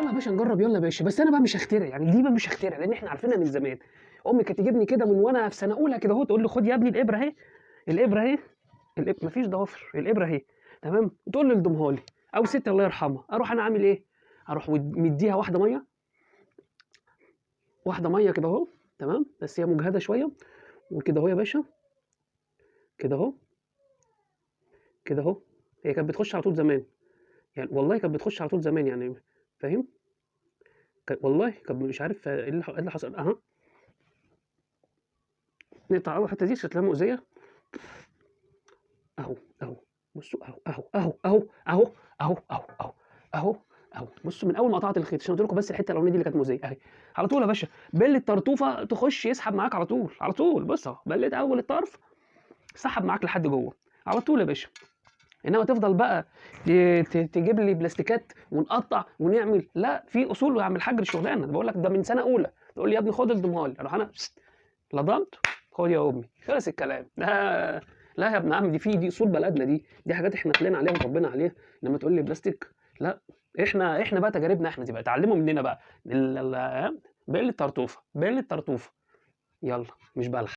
يلا يا باشا نجرب، يلا يا باشا. بس انا بقى مش هخترع، يعني دي بقى مش هخترع، لان احنا عارفينها من زمان. امي كانت تجيبني كده من وانا في سنه اولى كده اهو، تقول لي خد يا ابني الابره اهي، الابره اهي، مفيش ضوافر، الابره اهي، تمام، وتقول لي الضمها لي. او ستي الله يرحمها، اروح انا عامل ايه؟ اروح مديها واحده ميه، واحده ميه كده اهو، تمام، بس هي مجهده شويه، وكده اهو يا باشا، كده اهو، كده اهو. هي كانت بتخش على طول زمان، يعني والله كانت بتخش على طول زمان يعني، فاهم؟ والله كانت مش عارف ايه اللي حصل اها. نقطع اول حته دي عشان تلاقيها مؤذيه. اهو، اهو، بصوا اهو، اهو، اهو، اهو، اهو، اهو، اهو، اهو، اهو، اهو. بصوا من اول ما قطعت الخيط، عشان قلت لكم بس الحته الاولانيه دي اللي كانت مؤذيه اهي. على طول يا باشا بل الطرطوفه تخش يسحب معاك على طول، على طول. بص اهو، بليت اول الطرف، سحب معاك لحد جوه على طول يا باشا. انما تفضل بقى تجيب لي بلاستيكات ونقطع ونعمل، لا، في اصول يا عم الحاج الشغلانه. بقول لك ده من سنه اولى، تقول لي يا ابني خد الضمال، اروح انا لضمت، خد يا امي، خلص الكلام. لا يا ابن عم، دي اصول بلدنا، دي حاجات احنا طلعنا عليها وتربينا عليها. لما تقول لي بلاستيك، لا، احنا بقى تجاربنا احنا دي بقى، اتعلموا مننا بقى. بقل الطرطوفه، بقل الطرطوفه. يلا، مش بلح.